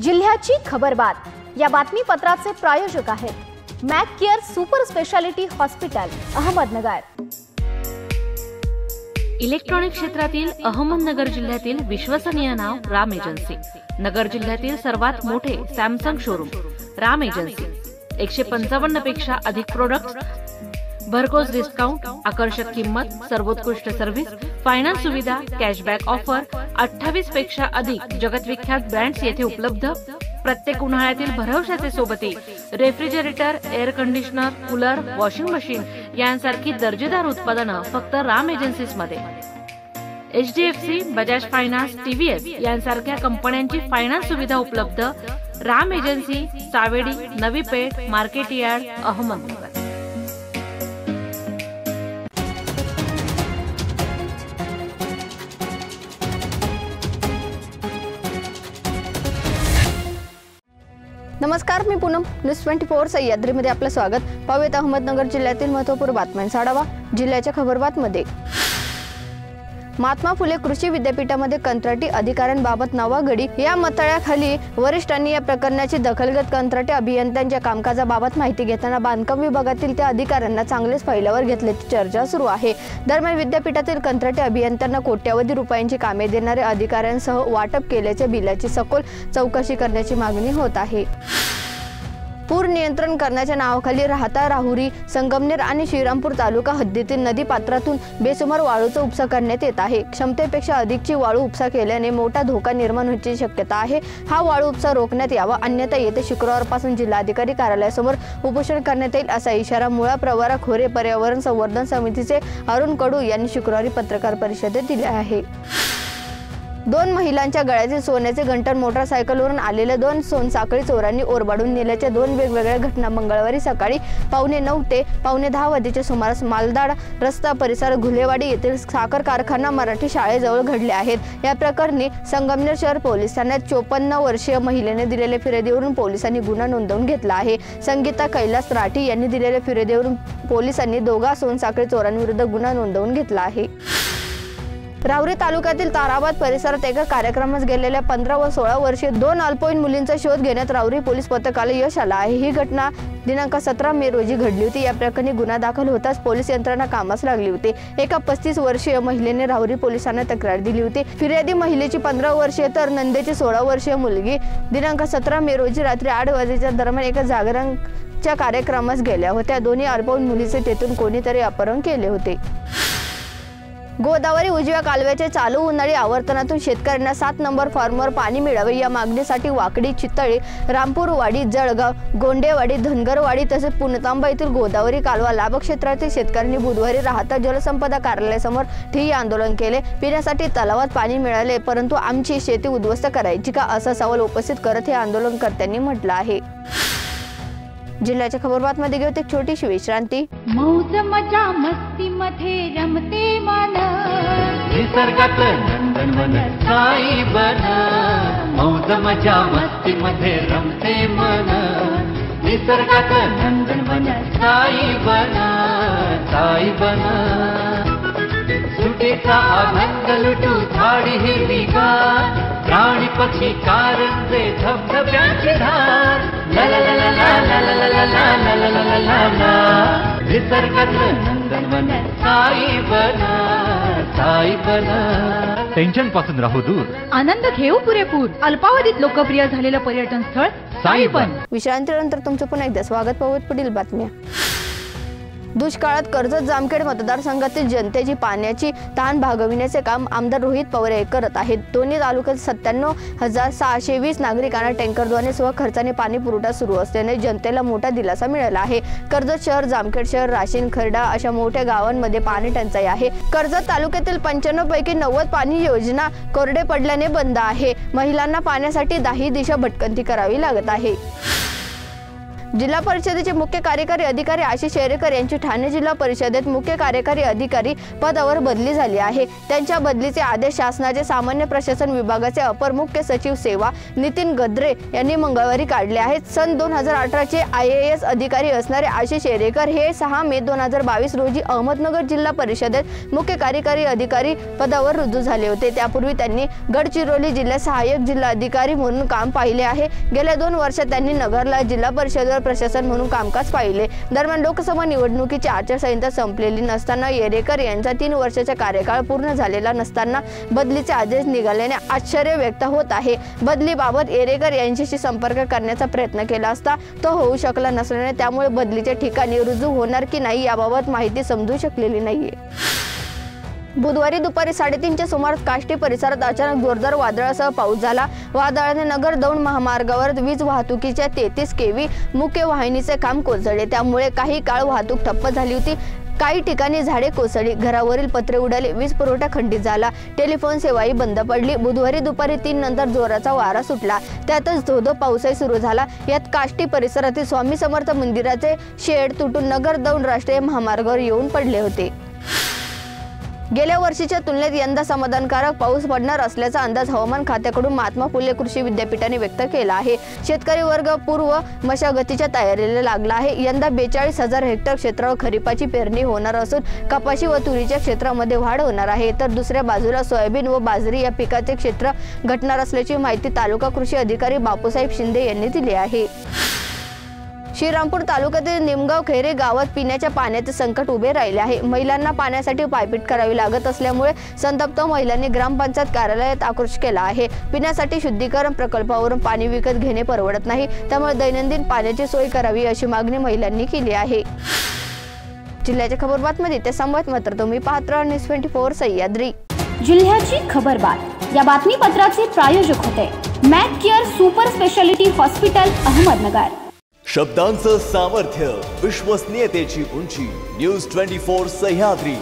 जिल्ह्याची खबरबात या बातमीपत्राचे प्रायोजक आहेत Mac care super speciality hospital Ahmednagar. Electronic क्षेत्रातील अहमदनगर जिल्ह्यातील विश्वसनीय नाव राम एजन्सी। नगर जिल्ह्यातील सर्वात मोठे सॅमसंग शोरूम राम एजन्सी। 155 पेक्षा अधिक प्रोडक्ट्स, भरघोस डिस्काउंट, आकर्षक किंमत, सर्वोत्कृष्ट सर्व्हिस, फायनान्स सुविधा, कॅशबॅक ऑफर, 28 पेक्षा अधिक जगतविख्यात ब्रँड्स येथे उपलब्ध। प्रत्येक उन्हाळ्यातील भरवशाचे सोबती refrigerator, air conditioner, cooler, washing machine यांसारखी दर्जेदार उत्पादनं फक्त राम एजन्सीज मध्ये। HDFC, बजाज फायनान्स, TVS यांसारख्या कंपन्यांची फायनान्स सुविधा उपलब्ध। Ram agency, Savedi, Navi Peth, market yard, Ahmednagar. नमस्कार, मी पूनम, न्यूज 24 सह्याद्रीमध्ये आपलं स्वागत। पाहूयात अहमदनगर जिल्ह्यातील महत्त्वपूर्ण बातम्यांचा आढावा। जिल्ह्याच्या खबरबातमध्ये महात्मा फुले कृषी विद्यापीठामध्ये कंत्राटी अधिकाऱ्यांबाबत नवागडी या मथळ्याखाली वरिष्ठांनी या प्रकरणाची दखल घेत कंत्राटी अभियंत्यांच्या कामकाजाबाबत माहिती घेताना बांधकाम विभागातील त्या अधिकाऱ्यांना चांगलेच फायल्यावर घेतल्याची चर्चा सुरू आहे। दरम्यान विद्यापीठातील कंत्राटी अभियंत्यांना कोट्यावधी रुपयांची कामे देणाऱ्या अधिकाऱ्यांसह वाटप केल्याच्या बिलाची सखोल चौकशी करण्याची मागणी होत आहे। पूर नियंत्रण करण्याच्या नावाखाली राहता, राहुरी, संगमनेर आणि श्रीरामपूर तालुका हद्दीतील नदी पात्रातून बेसुमार वाळूचा उपसा करण्यात येत आहे। क्षमतेपेक्षा अधिकची वाळू उपसा केल्याने मोठा धोका निर्माण होण्याची शक्यता आहे। हा वाळू उपसा रोखण्यात यावा, अन्यथा येत्या शुक्रवारपासून जिल्हाधिकारी कार्यालयासमोर उपोषण करण्यात येईल, असा इशारा मुळा प्रवरा खोरे पर्यावरण संवर्धन समितीचे अरुण कडू यांनी शुक्रवारी पत्रकार परिषदेत दिले आहे। 2 महिलांच्या गळ्यातील सोन्याचे गंठण मोटारसायकलवरून आलेल्या 2 सोनसाखळी चोरांनी ओरबाडून नेल्याच्या 2 वेगवेगळ्या घटना मंगळवारी सकाळी 9:15 ते 9:10 वाजेच्या सुमारास मालदाड रस्ता परिसर घुलेवाडी येथील साखर कारखाना मराठी शाळेजवळ घडल्या आहेत। या प्रकरणी संगमनेर शहर पोलीस ठाण्यात 54 वर्षीय महिलेने दिलेल्या फिर्यादीवरून पोलिसांनी गुन्हा नोंदवून घेतला आहे। संगीता कैलास राठी यांनी दिलेल्या फिर्यादीवरून पोलिसांनी 2 सोनसाखळी चोरांविरुद्ध गुन्हा नोंदवून घेतला आहे। राहुरी तालुक्यातील ताराबाद परिसरात एका कार्यक्रमास गेलेल्या 15 व 16 वर्षीय 2 अल्पवयीन मुलींचा शोध घेण्यात राहुरी पोलीस पथकाला यश आलं आहे। ही घटना दिनांक 17 मे रोजी घडली होती। या प्रकरणी गुन्हा दाखल होताच पोलीस यंत्रणा कामास लागली होती। एका 35 वर्षीय महिलेने राहुरी पोलिसांना तक्रार दिली होती। फिर्यादी महिलेची 15 वर्षीय तर नंदेची 16 वर्षीय मुलगी दिनांक 17 मे रोजी रात्री 8 वाजेच्या दरम्यान एका जागरणच्या कार्यक्रमास गेल्या होत्या। दोन्ही अल्पवयीन मुलीचे तेथून कोणीतरी अपहरण केले होते। गोदावरी उजव्या कालव्याच्या चालू उन्हाळी आवर्तनातून शेतकऱ्यांना 7 नंबर फॉर्मवर पाणी मिळावे या मागणीसाठी वाकडी, चितळी, रामपूरवाडी, जळगाव, गोंडेवाडी, धनगरवाडी तसेच पुणतांबा येथील गोदावरी कालवा लाभ क्षेत्रातील शेतकऱ्यांनी बुधवारी राहता जलसंपदा कार्यालयासमोर ठिय्या आंदोलन केले। पिण्यासाठी तलावात पाणी मिळाले, परंतु आमची शेती उद्ध्वस्त करायची का, असा सवाल उपस्थित करत हे आंदोलनकर्त्यांनी म्हटलं आहे। जिल्ह्याच्या खबरबातमध्ये घेऊ एक छोटीशी विश्रांती। मौज मजा मस्ती मध्ये रमते मन, निसर्गात नंदनवन साई बन। मौज मजा मस्ती मध्ये रमते मन, निसर्गात नंदनवन साई बन, साई बन। सुटेचा आनंद लुटू झाडी हिरवीगार, प्राणी पक्षी कारंजे धबधब्याची धार, ला ला ला ला ला ला ला ला ला ला ला ला ला ला। निसर्गातलं नंदनवन साई बन, साई बन। टेन्शन पासून राहू दूर, आनंद घेऊ पुरेपूर। अल्पावधीत लोकप्रिय झालेलं पर्यटन स्थळ साई बन। विश्रांतीनंतर तुमचं पुन्हा एकदा स्वागत। पाहूयात पुढील बातम्या। दुष्काळात कर्जत जामखेड मतदारसंघातील जनतेची पाण्याची तहान भागविण्याचे काम आमदार रोहित पवार करत आहेत। दोन्ही तालुक्यात 97,620 नागरिकांना टँकरद्वारे स्वखर्चाने पाणी पुरवठा सुरू असल्याने जनतेला मोठा दिलासा मिळाला आहे। कर्जत शहर, जामखेड शहर, राशीन, खर्डा अशा मोठ्या गावांमध्ये पाणी टंचाई आहे। कर्जत तालुक्यातील 95 पैकी 90 पाणी योजना कोरडे पडल्याने बंद आहे। महिलांना पाण्यासाठी 10 दिशा भटकंती करावी लागत आहे। जिल्हा परिषदेचे मुख्य कार्यकारी अधिकारी आशिष शेरेकर यांची ठाणे जिल्हा परिषदेत मुख्य कार्यकारी अधिकारी पदावर बदली झाली आहे। त्यांच्या बदलीचे आदेश शासनाचे सामान्य प्रशासन विभागाचे अपर मुख्य सचिव सेवा नितीन गद्रे यांनी मंगळवारी काढले आहेत। सन 2018 चे IAS अधिकारी असणारे आशिष शेरेकर हे 6 मे 2022 रोजी अहमदनगर जिल्हा परिषदेत मुख्य कार्यकारी अधिकारी पदावर रुजू झाले होते। त्यापूर्वी त्यांनी गडचिरोली जिल्ह्यात सहाय्यक जिल्हा अधिकारी म्हणून काम पाहिले आहे। गेल्या 2 वर्षात त्यांनी नगरला जिल्हा परिषदेवर प्रशासन म्हणून कामकाज पाहिले। दरम्यान लोकसभा निवडणुकीची आचारसंहिता संपलेली नसताना येरेकर यांचा 3 वर्षाचा कार्यकाळ पूर्ण झालेला नसताना बदलीचे आदेश निघाल्याने आश्चर्य व्यक्त होत आहे। बदलीबाबत येरेकर यांच्याशी संपर्क करण्याचा प्रयत्न केला असता तो होऊ शकला नसल्याने त्यामुळे बदलीच्या ठिकाणी रुजू होणार की नाही याबाबत माहिती समजू शकलेली नाहीये। बुधवारी दुपारी 3:30च्या सुमारास काष्टी परिसरात अचानक जोरदार वादळासह पाऊस झाला। वादळाने नगर दौंड महामार्गावर वीज वाहतुकीच्या 33 kV मुख्य वाहिनीचे काम कोसळले। त्यामुळे काही काळ वाहतूक ठप्प झाली होती। काही ठिकाणी झाडे कोसळली, घरावरील पत्रे उडाले, वीज पुरवठा खंडित झाला, टेलिफोन सेवाही बंद पडली। बुधवारी दुपारी 3 नंतर जोराचा वारा सुटला, त्यातच धोधो पाऊसही सुरू झाला। यात काष्टी परिसरातील स्वामी समर्थ मंदिराचे शेड तुटून नगर दौंड राष्ट्रीय महामार्गावर येऊन पडले होते। गेल्या वर्षीच्या तुलनेत यंदा समाधानकारक पाऊस पडणार असल्याचा अंदाज हवामान खात्याकडून महात्मा फुले कृषी विद्यापीठाने व्यक्त केला आहे। शेतकरी वर्ग पूर्व मशागतीच्या तयारीला लागला आहे। यंदा 42,000 हेक्टर क्षेत्रावर खरीपाची पेरणी होणार असून कपाशी व तुरीच्या क्षेत्रामध्ये वाढ होणार आहे, तर दुसऱ्या बाजूला सोयाबीन व बाजरी या पिकाचे क्षेत्र घटणार असल्याची माहिती तालुका कृषी अधिकारी बापूसाहेब शिंदे यांनी दिली आहे। श्रीरामपूर तालुक्यातील निमगाव खैरे गावात पिण्याच्या पाण्याचे संकट उभे राहिले आहे। महिलांना पाण्यासाठी पायपीट करावी लागत असल्यामुळे संतप्त महिलांनी ग्रामपंचायत कार्यालयात आक्रोश केला आहे। पिण्यासाठी शुद्धीकरण प्रकल्पावरून पाणी विकत घेणे परवडत नाही, त्यामुळे दैनंदिन पाण्याची सोय करावी अशी मागणी महिलांनी केली आहे। जिल्ह्याच्या खबर बातमी ते संवाद मात्र तुम्ही पाहत राहा न्यूज 24 सह्याद्री। जिल्ह्याची खबरबात या बातमीपत्राचे प्रायोजक होते Mac care super speciality hospital Ahmednagar. शब्दांचं सामर्थ्य, विश्वसनीयतेची उंची, न्यूज 24 सह्याद्री।